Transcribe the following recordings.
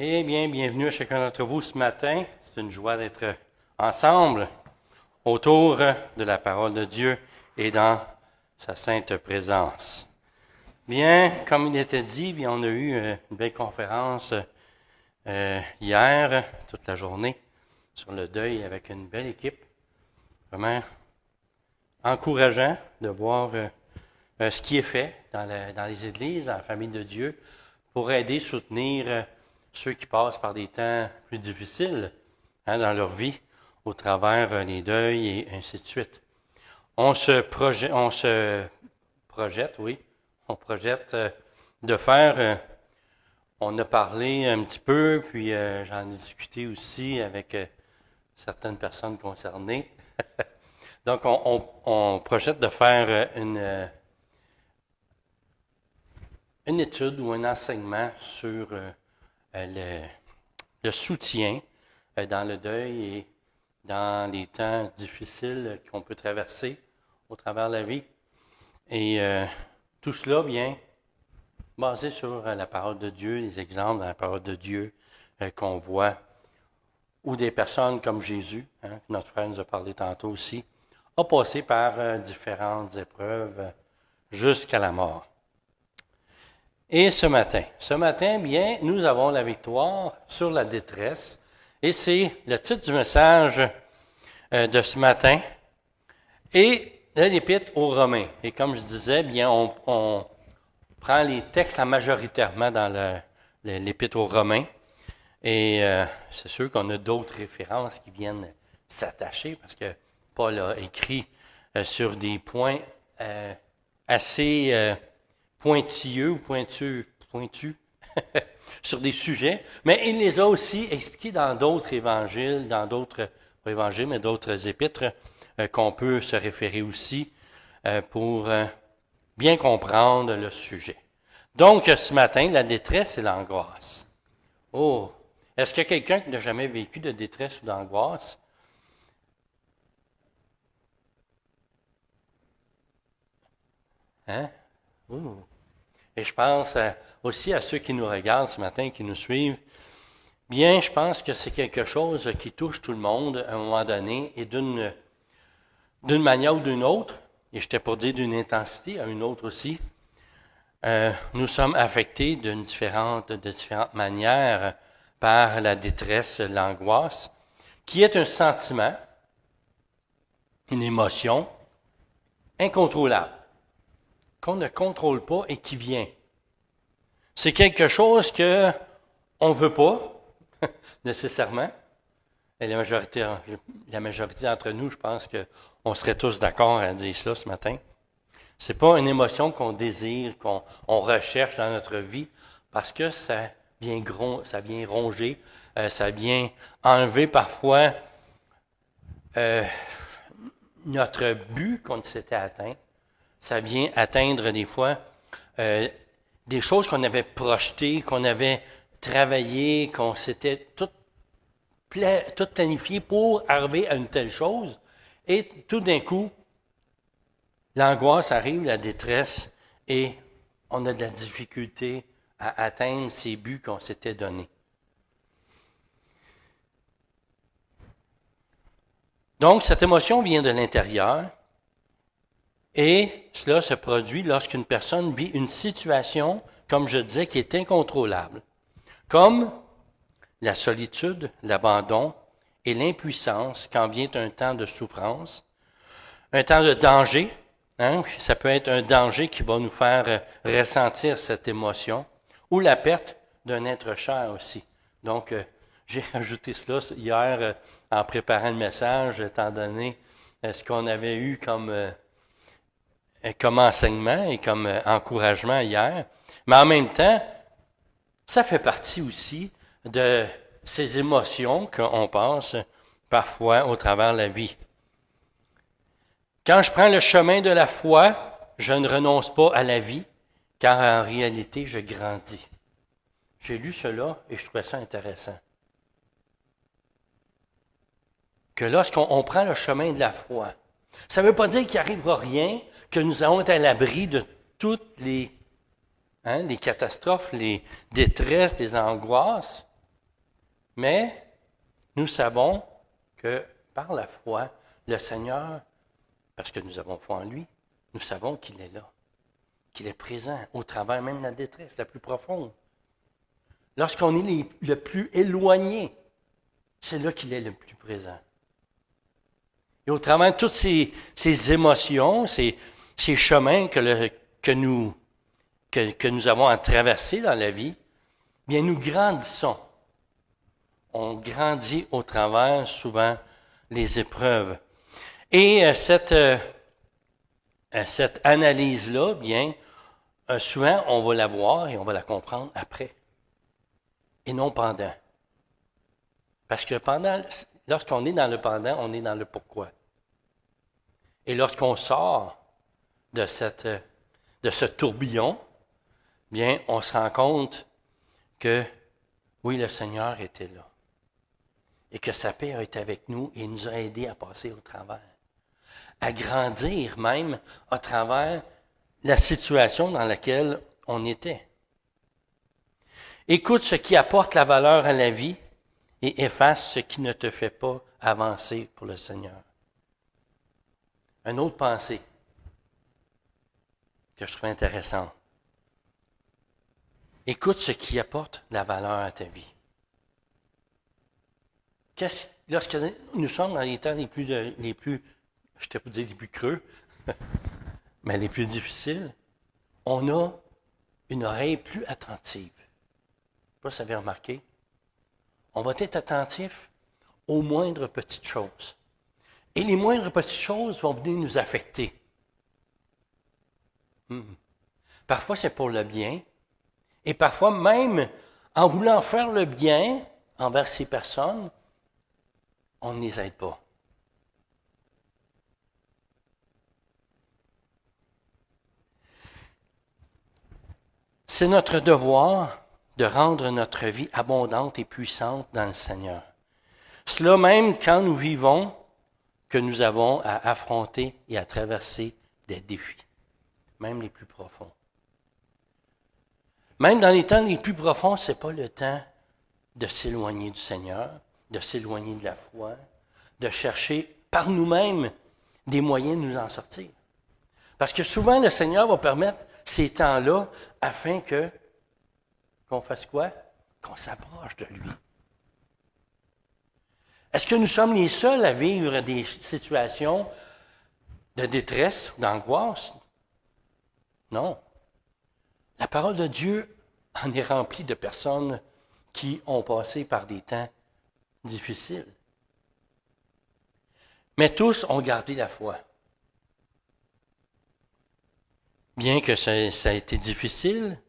Eh bien, bienvenue à chacun d'entre vous ce matin. C'est une joie d'être ensemble autour de la parole de Dieu et dans sa sainte présence. Bien, comme il était dit, bien, on a eu une belle conférence hier, toute la journée, sur le deuil avec une belle équipe. Vraiment encourageant de voir ce qui est fait dans les églises, dans la famille de Dieu, pour aider, soutenir ceux qui passent par des temps plus difficiles dans leur vie, au travers des deuils et ainsi de suite. On projette de faire, on a parlé un petit peu, puis j'en ai discuté aussi avec certaines personnes concernées. Donc, on projette de faire une étude ou un enseignement sur le soutien dans le deuil et dans les temps difficiles qu'on peut traverser au travers de la vie. Et tout cela bien basé sur la parole de Dieu, les exemples dans la parole de Dieu qu'on voit, ou des personnes comme Jésus, notre frère nous a parlé tantôt aussi, a passé par différentes épreuves jusqu'à la mort. Et ce matin, bien, nous avons la victoire sur la détresse. Et c'est le titre du message de ce matin. Et l'Épître aux Romains. Et comme je disais, bien, on prend les textes majoritairement dans l'Épître aux Romains. Et c'est sûr qu'on a d'autres références qui viennent s'attacher parce que Paul a écrit sur des points assez pointilleux ou pointus sur des sujets, mais il les a aussi expliqués dans d'autres évangiles, mais d'autres épîtres qu'on peut se référer aussi pour bien comprendre le sujet. Donc, ce matin, la détresse et l'angoisse. Oh! Est-ce qu'il y a quelqu'un qui n'a jamais vécu de détresse ou d'angoisse? Hein? Oh. Et je pense aussi à ceux qui nous regardent ce matin, qui nous suivent. Bien, je pense que c'est quelque chose qui touche tout le monde à un moment donné et d'une manière ou d'une autre, et j'étais pour dire d'une intensité à une autre aussi. Nous sommes affectés de différentes manières par la détresse, l'angoisse, qui est un sentiment, une émotion incontrôlable, qu'on ne contrôle pas et qui vient. C'est quelque chose que on veut pas, nécessairement. Et la majorité d'entre nous, je pense qu'on serait tous d'accord à dire cela ce matin. C'est pas une émotion qu'on désire, qu'on recherche dans notre vie, parce que ça vient ronger, ça vient enlever parfois notre but qu'on s'était atteint. Ça vient atteindre des fois des choses qu'on avait projetées, qu'on avait travaillées, qu'on s'était tout planifié pour arriver à une telle chose. Et tout d'un coup, l'angoisse arrive, la détresse, et on a de la difficulté à atteindre ces buts qu'on s'était donnés. Donc, cette émotion vient de l'intérieur. Et cela se produit lorsqu'une personne vit une situation, comme je disais, qui est incontrôlable, comme la solitude, l'abandon et l'impuissance quand vient un temps de souffrance, un temps de danger. Ça peut être un danger qui va nous faire ressentir cette émotion, ou la perte d'un être cher aussi. Donc, j'ai ajouté cela hier en préparant le message, étant donné ce qu'on avait eu comme enseignement et comme encouragement hier. Mais en même temps, ça fait partie aussi de ces émotions qu'on passe parfois au travers de la vie. Quand je prends le chemin de la foi, je ne renonce pas à la vie, car en réalité, je grandis. J'ai lu cela et je trouvais ça intéressant. Que lorsqu'on prend le chemin de la foi, ça ne veut pas dire qu'il n'arrivera rien, que nous allons être à l'abri de toutes les catastrophes, les détresses, les angoisses. Mais nous savons que par la foi, le Seigneur, parce que nous avons foi en lui, nous savons qu'il est là, qu'il est présent au travers même de la détresse la plus profonde. Lorsqu'on est le plus éloigné, c'est là qu'il est le plus présent. Et au travers de toutes ces émotions, ces chemins que nous avons à traverser dans la vie, bien nous grandissons. On grandit au travers souvent les épreuves. Et cette analyse-là, bien, souvent on va la voir et on va la comprendre après, et non pendant. Parce que lorsqu'on est dans le pendant, on est dans le pourquoi. Et lorsqu'on sort de ce tourbillon, bien, on se rend compte que, oui, le Seigneur était là. Et que sa paix a été avec nous et nous a aidés à passer au travers. À grandir même à travers la situation dans laquelle on était. Écoute ce qui apporte la valeur à la vie et efface ce qui ne te fait pas avancer pour le Seigneur. Une autre pensée que je trouve intéressante. Écoute ce qui apporte la valeur à ta vie. Lorsque nous sommes dans les temps les plus, je t'ai pas dit les plus creux, mais les plus difficiles, on a une oreille plus attentive. Je ne sais pas si vous avez remarqué. On va être attentif aux moindres petites choses. Et les moindres petites choses vont venir nous affecter. Parfois, c'est pour le bien. Et parfois, même en voulant faire le bien envers ces personnes, on ne les aide pas. C'est notre devoir de rendre notre vie abondante et puissante dans le Seigneur. Cela même quand nous vivons que nous avons à affronter et à traverser des défis, même les plus profonds. Même dans les temps les plus profonds, ce n'est pas le temps de s'éloigner du Seigneur, de s'éloigner de la foi, de chercher par nous-mêmes des moyens de nous en sortir. Parce que souvent, le Seigneur va permettre ces temps-là afin qu'on fasse quoi? Qu'on s'approche de lui. Est-ce que nous sommes les seuls à vivre des situations de détresse, d'angoisse? Non. La parole de Dieu en est remplie de personnes qui ont passé par des temps difficiles. Mais tous ont gardé la foi. Bien que ça a été difficile,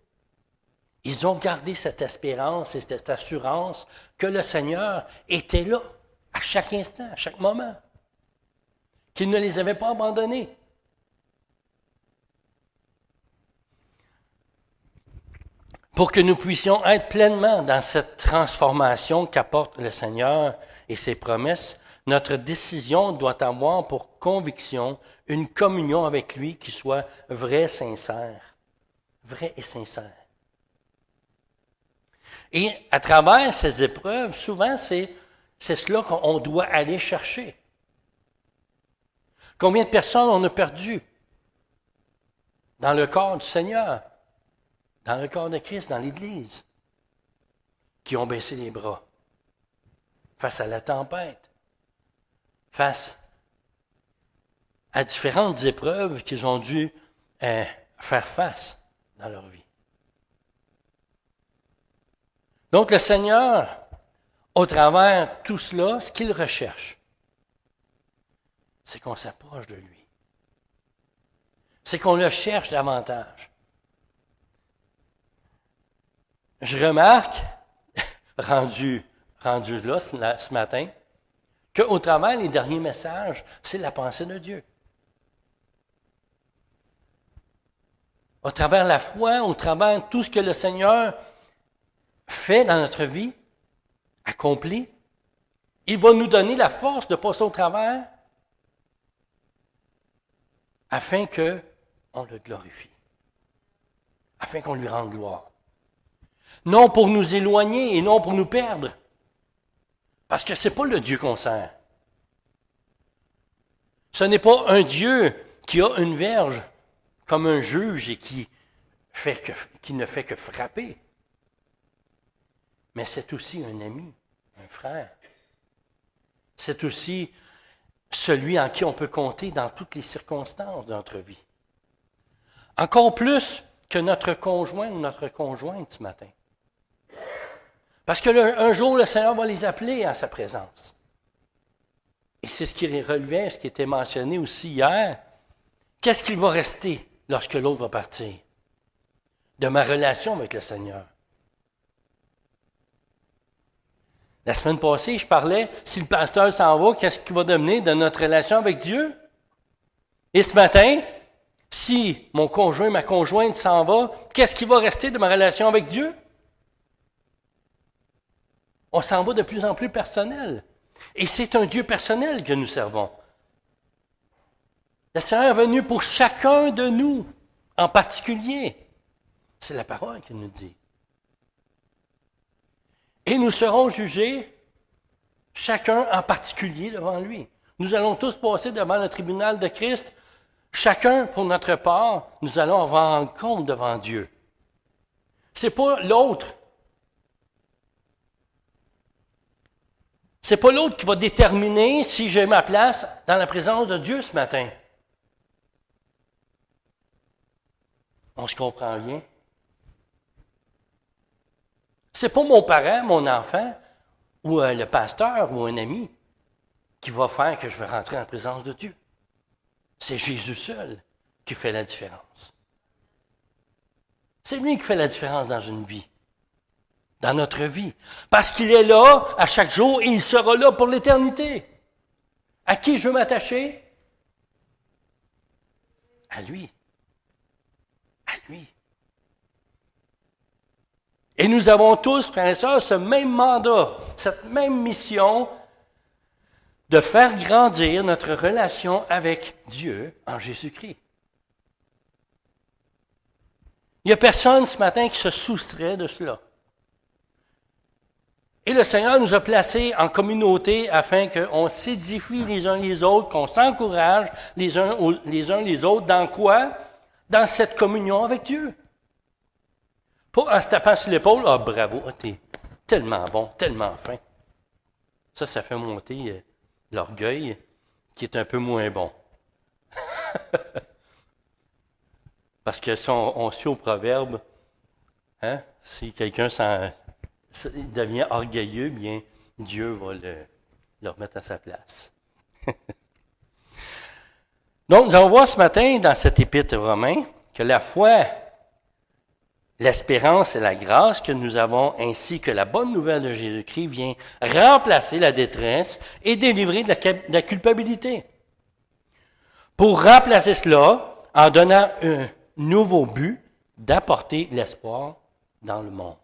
ils ont gardé cette espérance et cette assurance que le Seigneur était là à chaque instant, à chaque moment, qu'il ne les avait pas abandonnés. Pour que nous puissions être pleinement dans cette transformation qu'apporte le Seigneur et ses promesses, notre décision doit avoir pour conviction une communion avec lui qui soit vraie, sincère. Vraie et sincère. Et à travers ces épreuves, souvent, c'est cela qu'on doit aller chercher. Combien de personnes on a perdu dans le corps du Seigneur, dans le corps de Christ, dans l'Église, qui ont baissé les bras face à la tempête, face à différentes épreuves qu'ils ont dû faire face dans leur vie. Donc le Seigneur, au travers tout cela, ce qu'il recherche, c'est qu'on s'approche de lui. C'est qu'on le cherche davantage. Je remarque, rendu là ce matin, qu'au travers des derniers messages, c'est la pensée de Dieu. Au travers la foi, au travers tout ce que le Seigneur fait dans notre vie, accompli, il va nous donner la force de passer au travers afin qu'on le glorifie, afin qu'on lui rende gloire. Non pour nous éloigner et non pour nous perdre, Parce que ce n'est pas le Dieu qu'on sert. Ce n'est pas un Dieu qui a une verge comme un juge et qui ne fait que frapper. Mais c'est aussi un ami, un frère. C'est aussi celui en qui on peut compter dans toutes les circonstances de notre vie. Encore plus que notre conjoint ou notre conjointe ce matin. Parce que un jour, le Seigneur va les appeler à sa présence. Et c'est ce qui relevait, ce qui était mentionné aussi hier. Qu'est-ce qu'il va rester lorsque l'autre va partir? De ma relation avec le Seigneur. La semaine passée, je parlais, si le pasteur s'en va, qu'est-ce qu'il va devenir de notre relation avec Dieu? Et ce matin, si mon conjoint, ma conjointe s'en va, qu'est-ce qui va rester de ma relation avec Dieu? On s'en va de plus en plus personnel. Et c'est un Dieu personnel que nous servons. Le Seigneur est venu pour chacun de nous, en particulier. C'est la parole qui nous dit. Et nous serons jugés, chacun en particulier devant lui. Nous allons tous passer devant le tribunal de Christ. Chacun, pour notre part, nous allons avoir un compte devant Dieu. C'est pas l'autre. C'est pas l'autre qui va déterminer si j'ai ma place dans la présence de Dieu ce matin. On se comprend bien? C'est pas mon parent, mon enfant, ou le pasteur, ou un ami, qui va faire que je vais rentrer en présence de Dieu. C'est Jésus seul qui fait la différence. C'est lui qui fait la différence dans une vie, dans notre vie. Parce qu'il est là à chaque jour et il sera là pour l'éternité. À qui je veux m'attacher? À lui. À lui. Et nous avons tous, frères et sœurs, ce même mandat, cette même mission de faire grandir notre relation avec Dieu en Jésus-Christ. Il n'y a personne ce matin qui se soustrait de cela. Et le Seigneur nous a placés en communauté afin qu'on s'édifie les uns les autres, qu'on s'encourage les uns les autres. Dans quoi? Dans cette communion avec Dieu. Pas en se tapant sur l'épaule, « Ah, bravo, t'es tellement bon, tellement fin. » Ça fait monter l'orgueil qui est un peu moins bon. Parce que si on suit au proverbe, hein, si quelqu'un devient orgueilleux, bien Dieu va le remettre à sa place. Donc, nous allons voir ce matin dans cet épître romain que la foi, l'espérance et la grâce que nous avons, ainsi que la bonne nouvelle de Jésus-Christ, vient remplacer la détresse et délivrer de la culpabilité. Pour remplacer cela, en donnant un nouveau but d'apporter l'espoir dans le monde.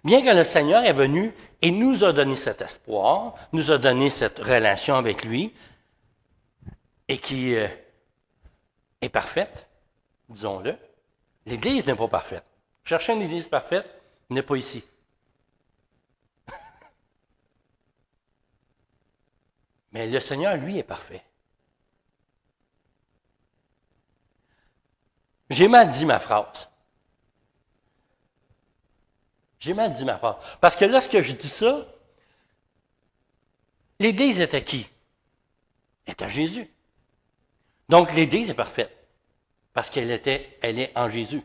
Bien que le Seigneur est venu et nous a donné cet espoir, nous a donné cette relation avec lui, et qui est parfaite, disons-le, l'Église n'est pas parfaite. Chercher une Église parfaite n'est pas ici. Mais le Seigneur, lui, est parfait. J'ai mal dit ma phrase. J'ai mal dit ma phrase. Parce que lorsque je dis ça, l'Église est à qui? Est à Jésus. Donc l'Église est parfaite. Parce qu'elle est en Jésus.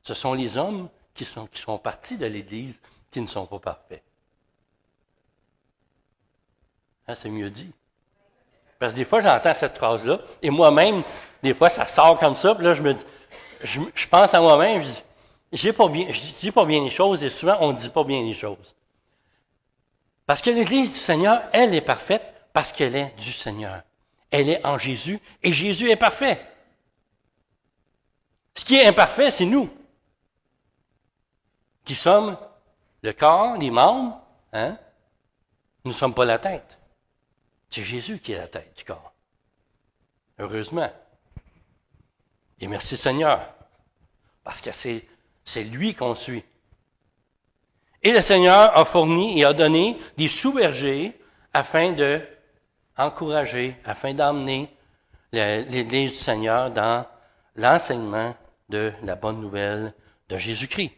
Ce sont les hommes qui sont partis de l'Église qui ne sont pas parfaits. Hein, c'est mieux dit. Parce que des fois, j'entends cette phrase-là, et moi-même, des fois, ça sort comme ça, puis là, je pense à moi-même, je dis pas bien les choses, et souvent, on ne dit pas bien les choses. Parce que l'Église du Seigneur, elle est parfaite parce qu'elle est du Seigneur. Elle est en Jésus, et Jésus est parfait. Ce qui est imparfait, c'est nous, qui sommes le corps, les membres, hein? Nous ne sommes pas la tête. C'est Jésus qui est la tête du corps. Heureusement. Et merci Seigneur, parce que c'est lui qu'on suit. Et le Seigneur a fourni et a donné des sous-bergers afin de encourager, afin d'emmener l'Église du Seigneur dans l'enseignement de la bonne nouvelle de Jésus-Christ.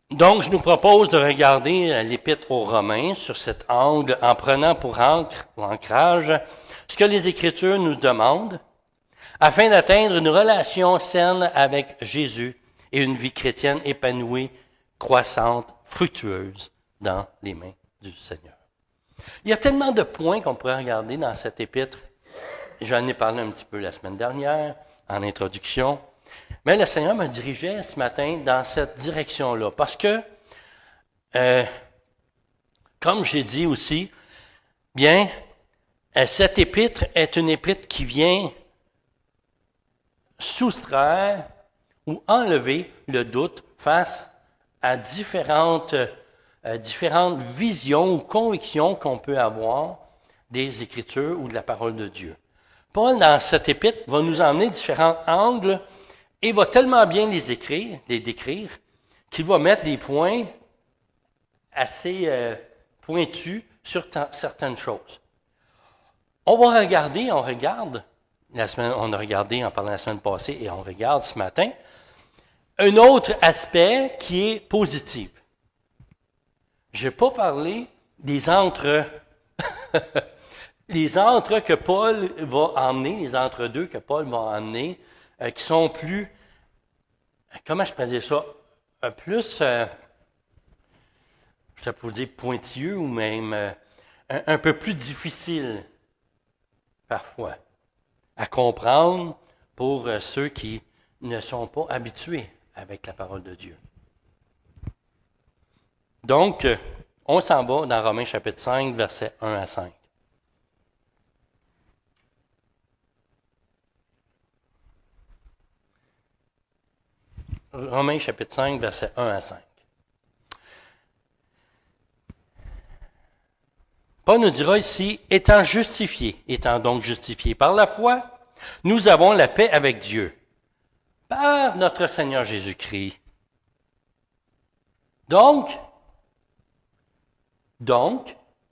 Donc, je nous propose de regarder l'Épître aux Romains sur cet angle en prenant pour ancrage ce que les Écritures nous demandent afin d'atteindre une relation saine avec Jésus et une vie chrétienne épanouie, croissante, fructueuse dans les mains du Seigneur. Il y a tellement de points qu'on pourrait regarder dans cette épître. J'en ai parlé un petit peu la semaine dernière, en introduction. Mais le Seigneur me dirigeait ce matin dans cette direction-là. Parce que, comme j'ai dit aussi, bien, cette épître est une épître qui vient soustraire ou enlever le doute face à différentes visions ou convictions qu'on peut avoir des Écritures ou de la parole de Dieu. Paul, dans cette épître, va nous emmener différents angles et va tellement bien les décrire, qu'il va mettre des points assez pointus sur certaines choses. On regarde, on a regardé en parlant la semaine passée et on regarde ce matin, un autre aspect qui est positif. Je n'ai pas parlé des les entre que Paul va emmener, les entre-deux que Paul va emmener, qui sont plus, comment je pourrais dire ça, plus, je pourrais dire pointilleux ou même un peu plus difficile parfois à comprendre pour ceux qui ne sont pas habitués avec la parole de Dieu. Donc, on s'en va dans Romains chapitre 5, versets 1 à 5. Romains chapitre 5, versets 1 à 5. Paul nous dira ici, étant donc justifiés par la foi, nous avons la paix avec Dieu, par notre Seigneur Jésus-Christ. Donc,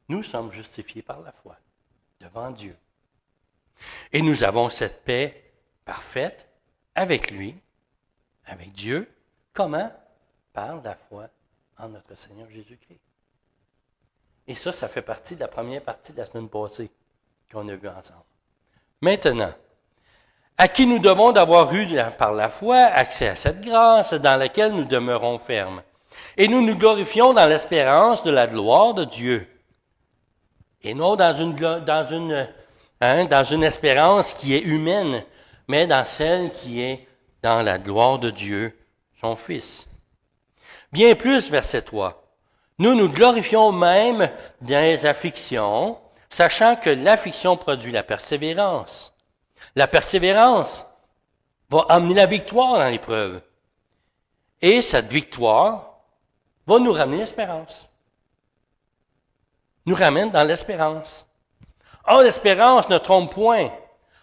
nous sommes justifiés par la foi devant Dieu. Et nous avons cette paix parfaite avec lui, avec Dieu. Comment? Par la foi en notre Seigneur Jésus-Christ. Et ça fait partie de la première partie de la semaine passée qu'on a vue ensemble. Maintenant, à qui nous devons d'avoir eu par la foi accès à cette grâce dans laquelle nous demeurons fermes. Et nous nous glorifions dans l'espérance de la gloire de Dieu. Et non dans une espérance qui est humaine, mais dans celle qui est dans la gloire de Dieu, son Fils. Bien plus, verset 3. Nous nous glorifions même dans les afflictions, sachant que l'affliction produit la persévérance. La persévérance va amener la victoire dans l'épreuve. Et cette victoire va nous ramener l'espérance. Nous ramène dans l'espérance. Or, l'espérance ne trompe point,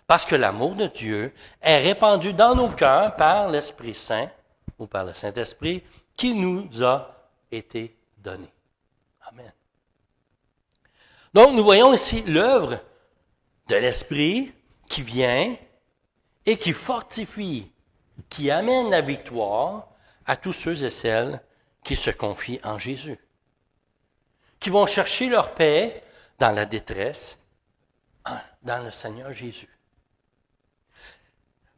parce que l'amour de Dieu est répandu dans nos cœurs par l'Esprit Saint, ou par le Saint-Esprit, qui nous a été donné. Amen. Donc, nous voyons ici l'œuvre de l'Esprit qui vient et qui fortifie, qui amène la victoire à tous ceux et celles qui se confient en Jésus, qui vont chercher leur paix dans la détresse, dans le Seigneur Jésus.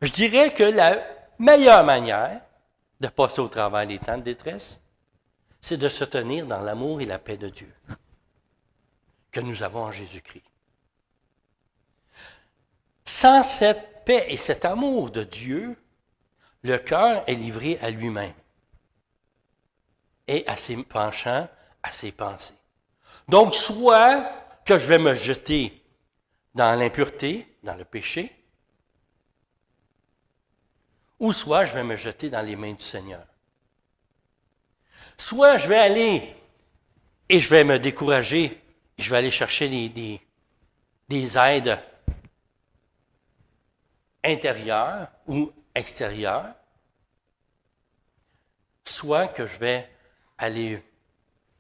Je dirais que la meilleure manière de passer au travers des temps de détresse, c'est de se tenir dans l'amour et la paix de Dieu que nous avons en Jésus-Christ. Sans cette paix et cet amour de Dieu, le cœur est livré à lui-même et à ses penchants, à ses pensées. Donc, soit que je vais me jeter dans l'impureté, dans le péché, ou soit je vais me jeter dans les mains du Seigneur. Soit je vais aller et je vais me décourager, et je vais aller chercher des aides intérieures ou extérieures, soit que je vais aller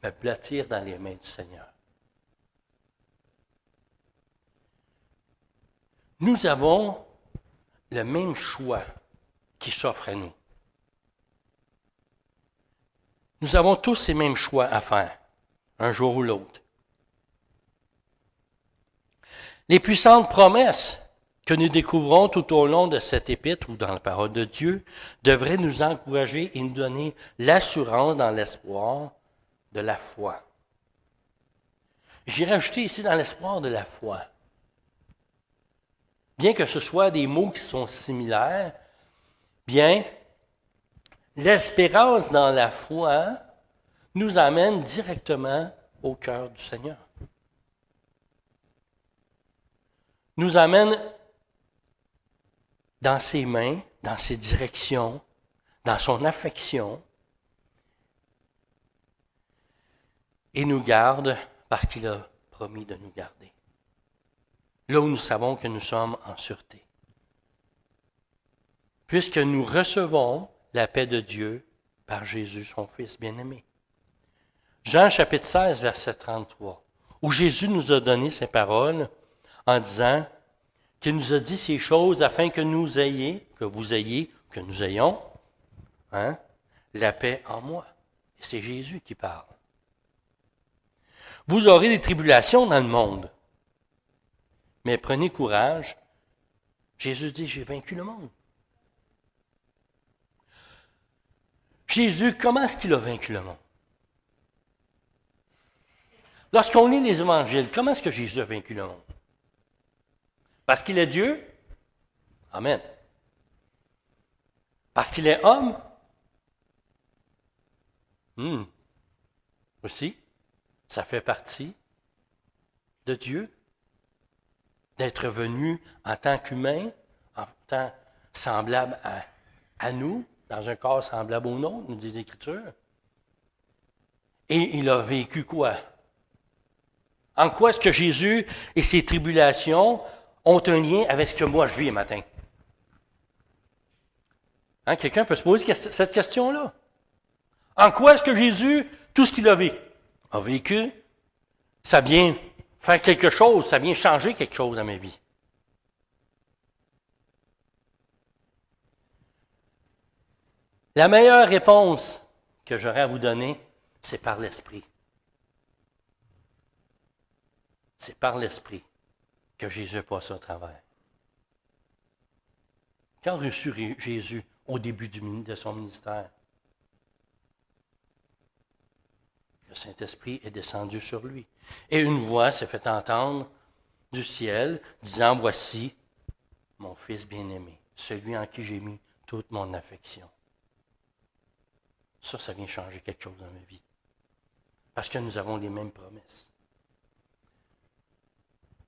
me blottir dans les mains du Seigneur. Nous avons le même choix qui s'offre à nous. Nous avons tous ces mêmes choix à faire, un jour ou l'autre. Les puissantes promesses que nous découvrons tout au long de cet épître ou dans la parole de Dieu devraient nous encourager et nous donner l'assurance dans l'espoir de la foi. J'ai rajouté ici dans l'espoir de la foi. Bien que ce soit des mots qui sont similaires, bien, l'espérance dans la foi nous amène directement au cœur du Seigneur. Nous amène dans ses mains, dans ses directions, dans son affection, et nous garde parce qu'il a promis de nous garder. Là où nous savons que nous sommes en sûreté. Puisque nous recevons la paix de Dieu par Jésus, son Fils bien-aimé. Jean chapitre 16, verset 33, où Jésus nous a donné ces paroles en disant qu'il nous a dit ces choses afin que nous ayons, que nous ayons, la paix en moi. Et c'est Jésus qui parle. Vous aurez des tribulations dans le monde. Mais prenez courage. Jésus dit, j'ai vaincu le monde. Jésus, comment est-ce qu'il a vaincu le monde? Lorsqu'on lit les évangiles, comment est-ce que Jésus a vaincu le monde? Parce qu'il est Dieu? Amen. Parce qu'il est homme? Aussi, ça fait partie de Dieu. D'être venu en tant qu'humain, en tant semblable à nous, dans un corps semblable au nôtre, nous disent les Écritures. Et il a vécu quoi? En quoi est-ce que Jésus et ses tribulations ont un lien avec ce que moi je vis ce matin? Quelqu'un peut se poser cette question-là. En quoi est-ce que Jésus, tout ce qu'il a vécu, ça vient faire quelque chose, ça vient changer quelque chose dans ma vie. La meilleure réponse que j'aurais à vous donner, c'est par l'Esprit. C'est par l'Esprit que Jésus passe au travers. Quand reçut Jésus au début de son ministère, le Saint-Esprit est descendu sur lui. Et une voix s'est fait entendre du ciel, disant, voici mon Fils bien-aimé, celui en qui j'ai mis toute mon affection. Ça vient changer quelque chose dans ma vie. Parce que nous avons les mêmes promesses.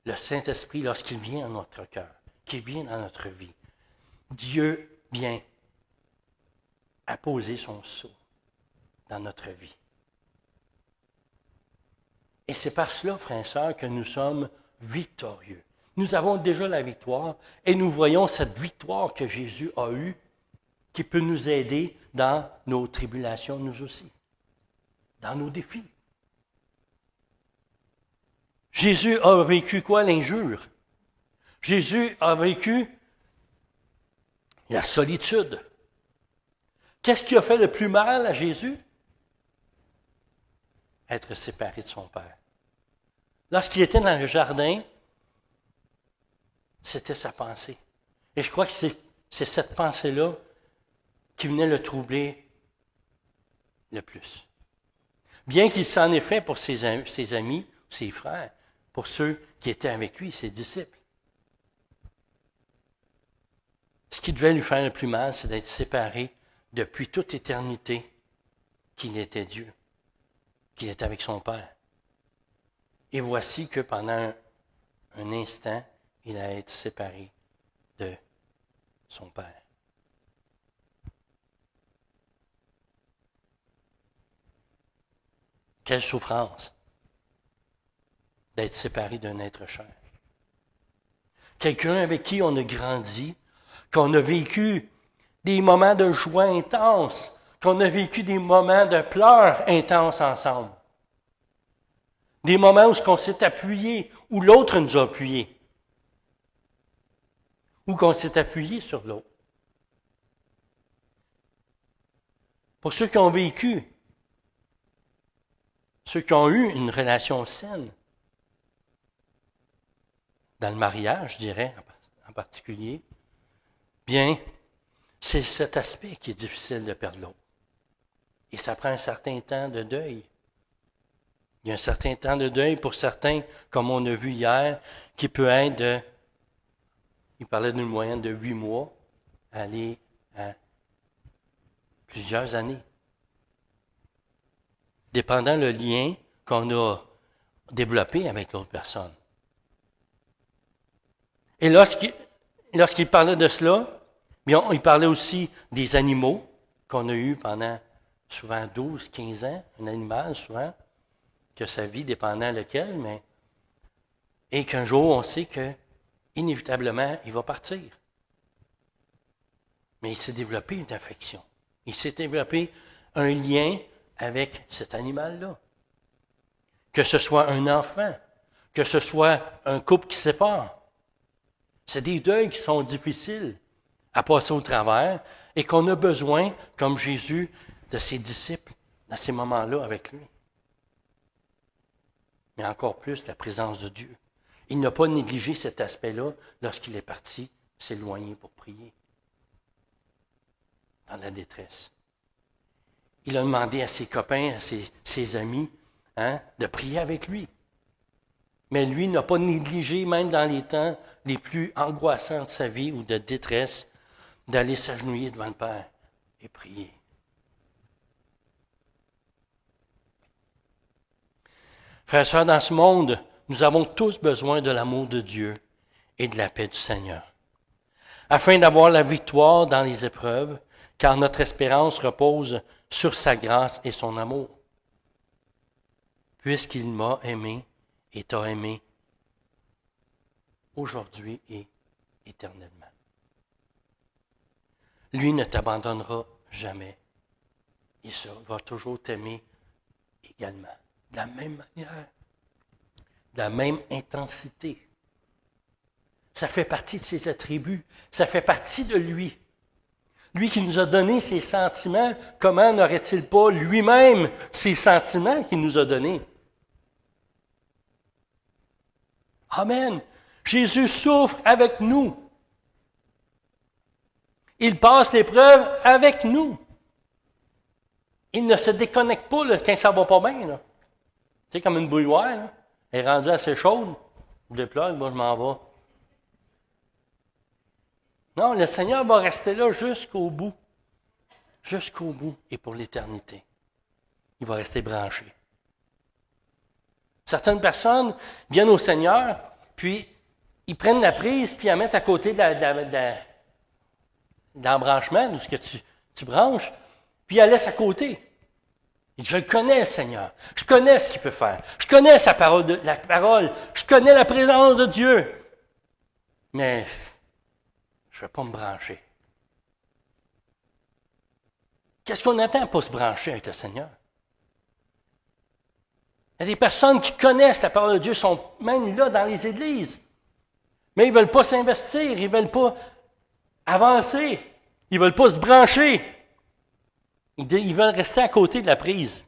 Le Saint-Esprit, lorsqu'il vient dans notre cœur, qu'il vient dans notre vie, Dieu vient apposer son sceau dans notre vie. Et c'est par cela, frères et sœurs, que nous sommes victorieux. Nous avons déjà la victoire et nous voyons cette victoire que Jésus a eue qui peut nous aider dans nos tribulations, nous aussi, dans nos défis. Jésus a vécu quoi? L'injure. Jésus a vécu la solitude. Qu'est-ce qui a fait le plus mal à Jésus? Être séparé de son Père. Lorsqu'il était dans le jardin, c'était sa pensée. Et je crois que c'est cette pensée-là qui venait le troubler le plus. Bien qu'il s'en ait fait pour ses amis, ses frères, pour ceux qui étaient avec lui, ses disciples. Ce qui devait lui faire le plus mal, c'est d'être séparé depuis toute éternité qu'il était Dieu, qu'il était avec son Père. Et voici que pendant un instant, il a été séparé de son Père. Quelle souffrance d'être séparé d'un être cher. Quelqu'un avec qui on a grandi, qu'on a vécu des moments de joie intense, qu'on a vécu des moments de pleurs intenses ensemble. Des moments où on s'est appuyé, où l'autre nous a appuyés. Ou qu'on s'est appuyé sur l'autre. Pour ceux qui ont vécu, ceux qui ont eu une relation saine, dans le mariage, je dirais, en particulier, bien, c'est cet aspect qui est difficile de perdre l'autre. Et ça prend un certain temps de deuil. Il y a un certain temps de deuil pour certains, comme on a vu hier, qui peut être il parlait d'une moyenne de 8 mois, aller à plusieurs années. Dépendant le lien qu'on a développé avec l'autre personne. Et lorsqu'il parlait de cela, bien, il parlait aussi des animaux qu'on a eus pendant souvent 12, 15 ans, un animal souvent, que sa vie dépendait lequel, et qu'un jour on sait que inévitablement il va partir. Mais il s'est développé une affection. Il s'est développé un lien avec cet animal-là. Que ce soit un enfant, que ce soit un couple qui se sépare. C'est des deuils qui sont difficiles à passer au travers et qu'on a besoin, comme Jésus, de ses disciples dans ces moments-là avec lui. Mais encore plus la présence de Dieu. Il n'a pas négligé cet aspect-là lorsqu'il est parti s'éloigner pour prier. Dans la détresse. Il a demandé à ses copains, à ses amis, de prier avec lui. Mais lui n'a pas négligé, même dans les temps les plus angoissants de sa vie ou de détresse, d'aller s'agenouiller devant le Père et prier. Frères et sœurs, dans ce monde, nous avons tous besoin de l'amour de Dieu et de la paix du Seigneur, afin d'avoir la victoire dans les épreuves, car notre espérance repose sur sa grâce et son amour. Puisqu'il m'a aimé et t'a aimé aujourd'hui et éternellement. Lui ne t'abandonnera jamais. Il va toujours t'aimer également. De la même manière, de la même intensité. Ça fait partie de ses attributs. Ça fait partie de lui. Lui qui nous a donné ses sentiments, comment n'aurait-il pas lui-même ses sentiments qu'il nous a donnés? Amen. Jésus souffre avec nous. Il passe l'épreuve avec nous. Il ne se déconnecte pas là, quand ça va pas bien. Là. Tu sais, comme une bouilloire, là. Elle est rendue assez chaude. Je déploie, moi je m'en vais. Non, le Seigneur va rester là jusqu'au bout. Jusqu'au bout et pour l'éternité. Il va rester branché. Certaines personnes viennent au Seigneur, puis ils prennent la prise, puis ils la mettent à côté de l'embranchement, de ce que tu branches, puis ils la laissent à côté. Il dit, je le connais, le Seigneur. Je connais ce qu'il peut faire. Je connais sa parole, la parole. Je connais la présence de Dieu. Mais je ne vais pas me brancher. Qu'est-ce qu'on attend pour se brancher avec le Seigneur? Il y a des personnes qui connaissent la parole de Dieu, sont même là dans les églises. Mais ils ne veulent pas s'investir, ils ne veulent pas avancer, ils ne veulent pas se brancher. Ils veulent rester à côté de la prise.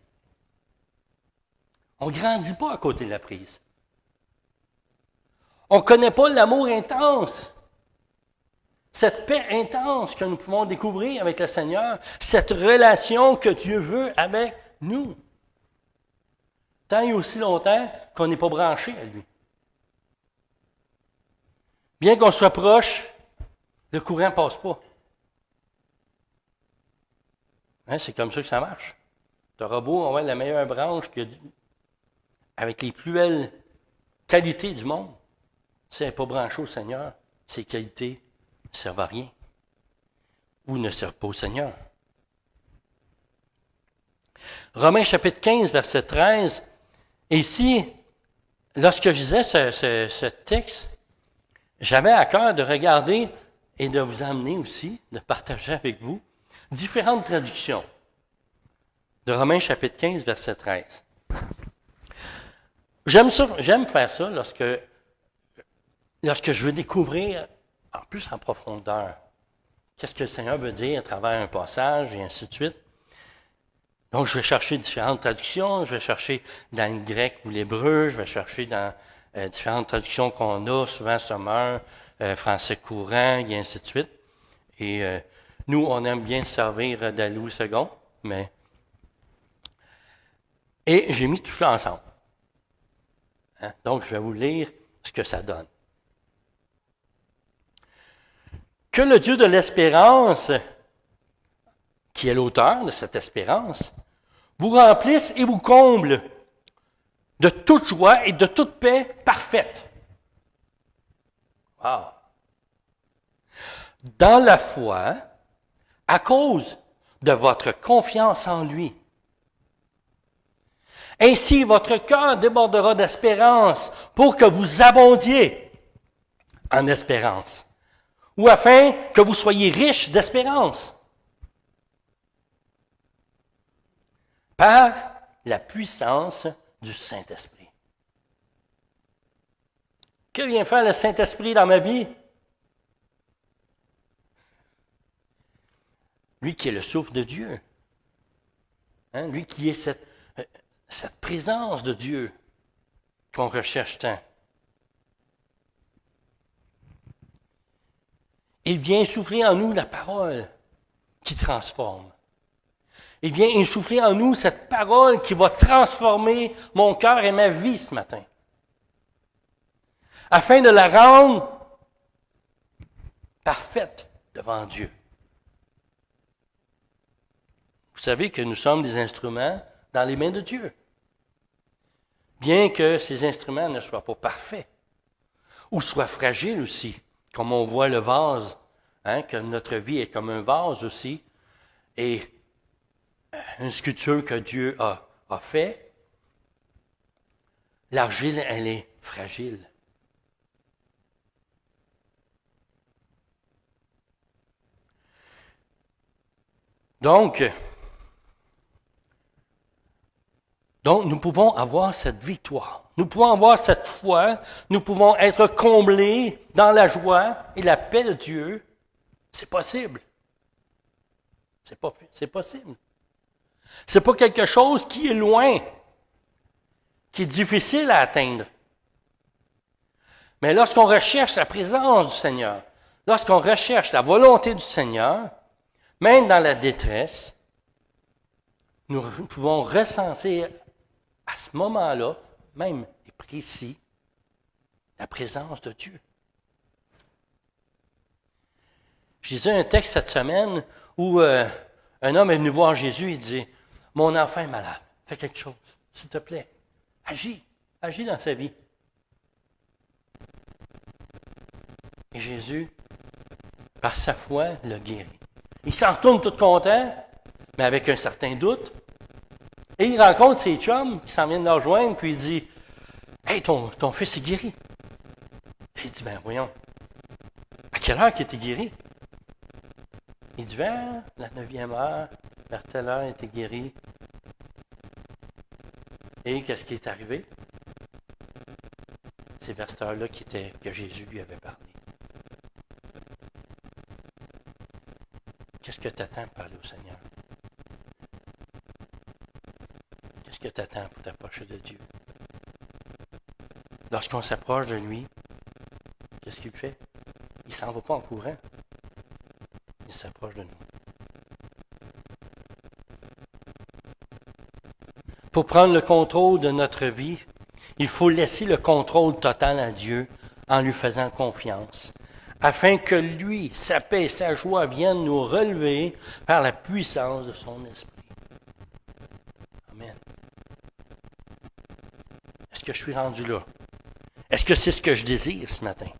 On ne grandit pas à côté de la prise. On ne connaît pas l'amour intense. Cette paix intense que nous pouvons découvrir avec le Seigneur, cette relation que Dieu veut avec nous. Tant et aussi longtemps qu'on n'est pas branché à lui. Bien qu'on soit proche, le courant ne passe pas. C'est comme ça que ça marche. Tu auras beau avoir la meilleure branche avec les plus belles qualités du monde. Si elle n'est pas branchée au Seigneur, ces qualités ne servent à rien. Ou ne servent pas au Seigneur. Romains chapitre 15, verset 13. Et ici, lorsque je disais ce texte, j'avais à cœur de regarder et de vous amener aussi, de partager avec vous, différentes traductions. de Romains chapitre 15, verset 13. J'aime faire ça lorsque je veux découvrir en plus en profondeur qu'est-ce que le Seigneur veut dire à travers un passage et ainsi de suite. Donc, je vais chercher différentes traductions, je vais chercher dans le grec ou l'hébreu, je vais chercher dans différentes traductions qu'on a, souvent Sommeur, français courant, et ainsi de suite. Et nous, on aime bien servir de Louis II, mais... Et j'ai mis tout ça ensemble. Hein? Donc, je vais vous lire ce que ça donne. Que le Dieu de l'espérance, qui est l'auteur de cette espérance, vous remplisse et vous comble de toute joie et de toute paix parfaite. Wow! Dans la foi, à cause de votre confiance en lui. Ainsi, votre cœur débordera d'espérance pour que vous abondiez en espérance, ou afin que vous soyez riches d'espérance, par la puissance du Saint-Esprit. Que vient faire le Saint-Esprit dans ma vie? Lui qui est le souffle de Dieu. Hein? Lui qui est cette présence de Dieu qu'on recherche tant. Il vient insuffler en nous la parole qui transforme. Il vient insuffler en nous cette parole qui va transformer mon cœur et ma vie ce matin. Afin de la rendre parfaite devant Dieu. Vous savez que nous sommes des instruments dans les mains de Dieu. Bien que ces instruments ne soient pas parfaits, ou soient fragiles aussi, comme on voit le vase, hein, que notre vie est comme un vase aussi, et une sculpture que Dieu a fait, l'argile, elle est fragile. Donc, nous pouvons avoir cette victoire. Nous pouvons avoir cette foi. Nous pouvons être comblés dans la joie et la paix de Dieu. C'est possible. C'est possible. C'est pas quelque chose qui est loin, qui est difficile à atteindre. Mais lorsqu'on recherche la présence du Seigneur, lorsqu'on recherche la volonté du Seigneur, même dans la détresse, nous pouvons ressentir à ce moment-là, même et précis, la présence de Dieu. Je lisais un texte cette semaine où un homme est venu voir Jésus et dit « Mon enfant est malade, fais quelque chose, s'il te plaît, agis dans sa vie. » Et Jésus, par sa foi, l'a guéri. Il s'en retourne tout content, mais avec un certain doute. Et il rencontre ses chums qui s'en viennent le rejoindre, puis il dit « Hey, ton fils est guéri. » Et il dit « Ben voyons, à quelle heure qu'il était guéri? » Il dit « Vers la 9e heure, vers telle heure, il était guéri. » Et qu'est-ce qui est arrivé? C'est vers cette heure-là que Jésus lui avait parlé. Qu'est-ce que tu attends pour parler au Seigneur? Qu'est-ce que tu attends pour t'approcher de Dieu? Lorsqu'on s'approche de lui, qu'est-ce qu'il fait? Il ne s'en va pas en courant. Il s'approche de nous. Pour prendre le contrôle de notre vie, il faut laisser le contrôle total à Dieu en lui faisant confiance, afin que lui, sa paix et sa joie viennent nous relever par la puissance de son esprit. Amen. Est-ce que je suis rendu là? Est-ce que c'est ce que je désire ce matin?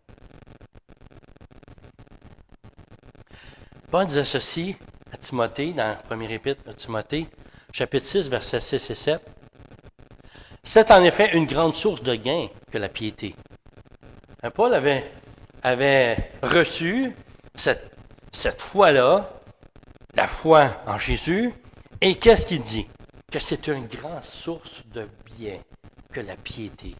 Paul disait ceci à Timothée, dans le premier épître de Timothée, chapitre 6, versets 6 et 7. C'est en effet une grande source de gain que la piété. Paul avait reçu cette foi-là, la foi en Jésus, et qu'est-ce qu'il dit? que c'est une grande source de bien que la piété.